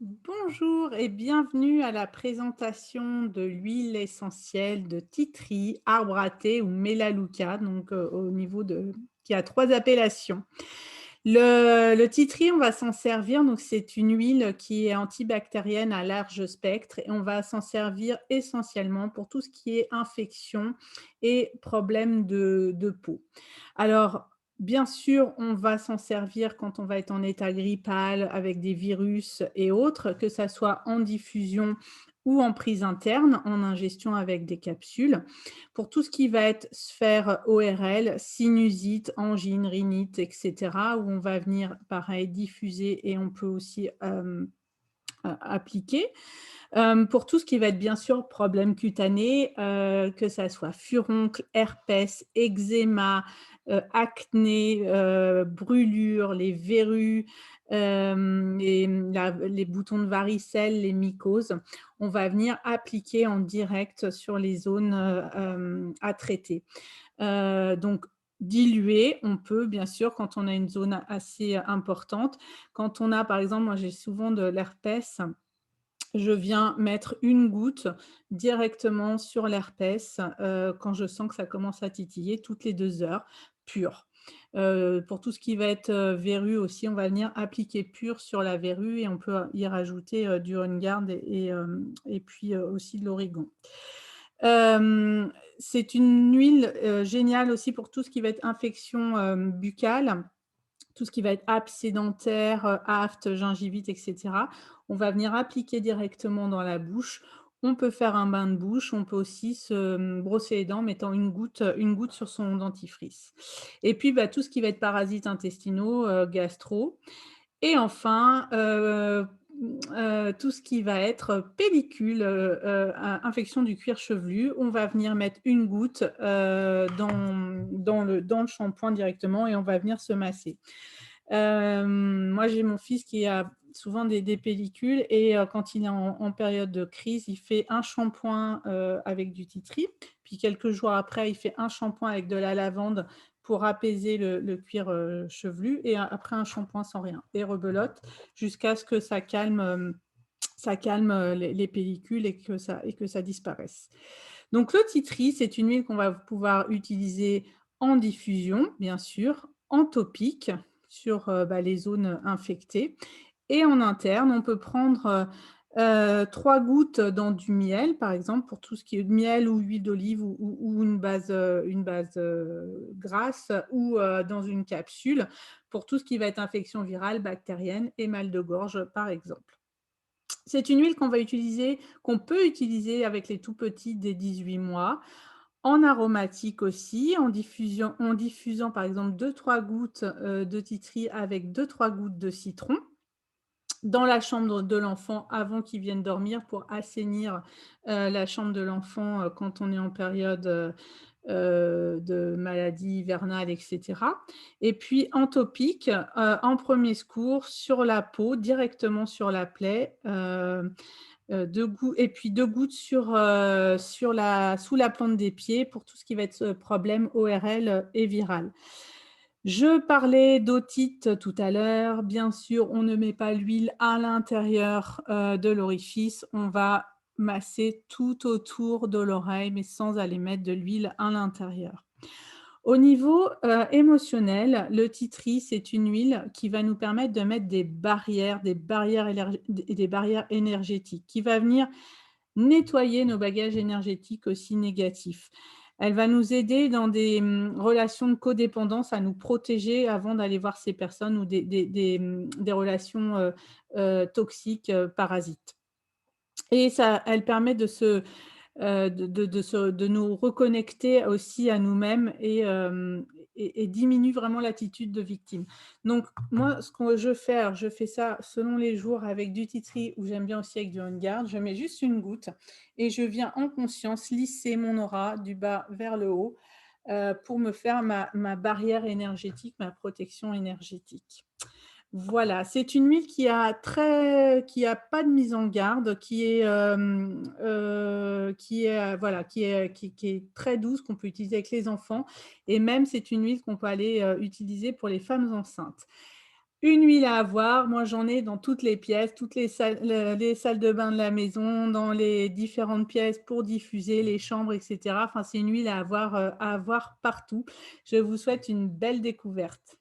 Bonjour et bienvenue à la présentation de l'huile essentielle de titri, arbre à thé ou mélaleuca, donc au niveau de qui a 3 appellations. Le titri, on va s'en servir, donc c'est une huile qui est antibactérienne à large spectre et on va s'en servir essentiellement pour tout ce qui est infection et problèmes de peau. Alors, bien sûr, on va s'en servir quand on va être en état grippal avec des virus et autres, que ça soit en diffusion ou en prise interne, en ingestion avec des capsules. Pour tout ce qui va être sphère ORL, sinusite, angine, rhinite, et cetera, où on va venir, pareil, diffuser et on peut aussi, appliquer. Pour tout ce qui va être bien sûr problèmes cutanés, que ça soit furoncle, herpès, eczéma, acné, brûlures, les verrues, les boutons de varicelle, les mycoses, on va venir appliquer en direct sur les zones, à traiter. Donc diluer, on peut bien sûr quand on a une zone assez importante. Quand on a par exemple, moi j'ai souvent de l'herpès, je viens mettre une goutte directement sur l'herpès, quand je sens que ça commence à titiller toutes les 2 heures, pur. Pour tout ce qui va être, verrue aussi, on va venir appliquer pur sur la verrue et on peut y rajouter, du On Guard et puis, aussi de l'origan. C'est une huile, géniale aussi pour tout ce qui va être infection, buccale. Tout ce qui va être absédentaire, aphte, gingivite et cetera, on va venir appliquer directement dans la bouche. On peut faire un bain de bouche, on peut aussi se, brosser les dents en mettant une goutte sur son dentifrice. Et puis, bah, tout ce qui va être parasites intestinaux, gastro et enfin, tout ce qui va être pellicule, infection du cuir chevelu, on va venir mettre une goutte, dans le shampoing directement et on va venir se masser. Moi, j'ai mon fils qui a souvent des pellicules et quand il est en période de crise, il fait un shampoing, avec du tea tree, puis quelques jours après, il fait un shampoing avec de la lavande pour apaiser le cuir, chevelu et après un shampoing sans rien et rebelote jusqu'à ce que ça calme, les pellicules et que ça disparaisse. Donc le tea tree, c'est une huile qu'on va pouvoir utiliser en diffusion, bien sûr, en topique sur, les zones infectées et en interne. On peut prendre, 3 gouttes dans du miel, par exemple, pour tout ce qui est miel ou huile d'olive ou une base, grasse ou, dans une capsule pour tout ce qui va être infection virale, bactérienne et mal de gorge, par exemple. C'est une huile qu'on peut utiliser avec les tout petits dès 18 mois, en aromatique aussi, en diffusant par exemple 2-3 gouttes, de tea tree avec 2-3 gouttes de citron dans la chambre de l'enfant avant qu'il vienne dormir pour assainir, la chambre de l'enfant, quand on est en période, de maladie hivernale et cetera et puis en topique, en premier secours sur la peau, directement sur la plaie, 2 gouttes et puis 2 gouttes sous la plante des pieds pour tout ce qui va être, problème ORL, et viral. Je parlais d'otite tout à l'heure. Bien sûr, on ne met pas l'huile à l'intérieur, de l'orifice. On va masser tout autour de l'oreille, mais sans aller mettre de l'huile à l'intérieur. Au niveau, émotionnel, le titri, c'est une huile qui va nous permettre de mettre des barrières énergétiques, qui va venir nettoyer nos bagages énergétiques aussi négatifs. Elle va nous aider dans des, relations de codépendance à nous protéger avant d'aller voir ces personnes ou des relations, toxiques, parasites et ça elle permet de nous reconnecter aussi à nous-mêmes et diminue vraiment l'attitude de victime. Donc moi, ce que je fais, alors je fais ça selon les jours avec du tea tree ou j'aime bien aussi avec du On Guard. Je mets juste une goutte et je viens en conscience lisser mon aura du bas vers le haut, pour me faire ma barrière énergétique, ma protection énergétique. Voilà, c'est une huile qui a pas de mise en garde, qui est très douce, qu'on peut utiliser avec les enfants et même c'est une huile qu'on peut aller, utiliser pour les femmes enceintes. Une huile à avoir, moi j'en ai dans toutes les pièces, toutes les salles de bain de la maison, dans les différentes pièces pour diffuser, les chambres et cetera. Enfin, c'est une huile à avoir partout. Je vous souhaite une belle découverte.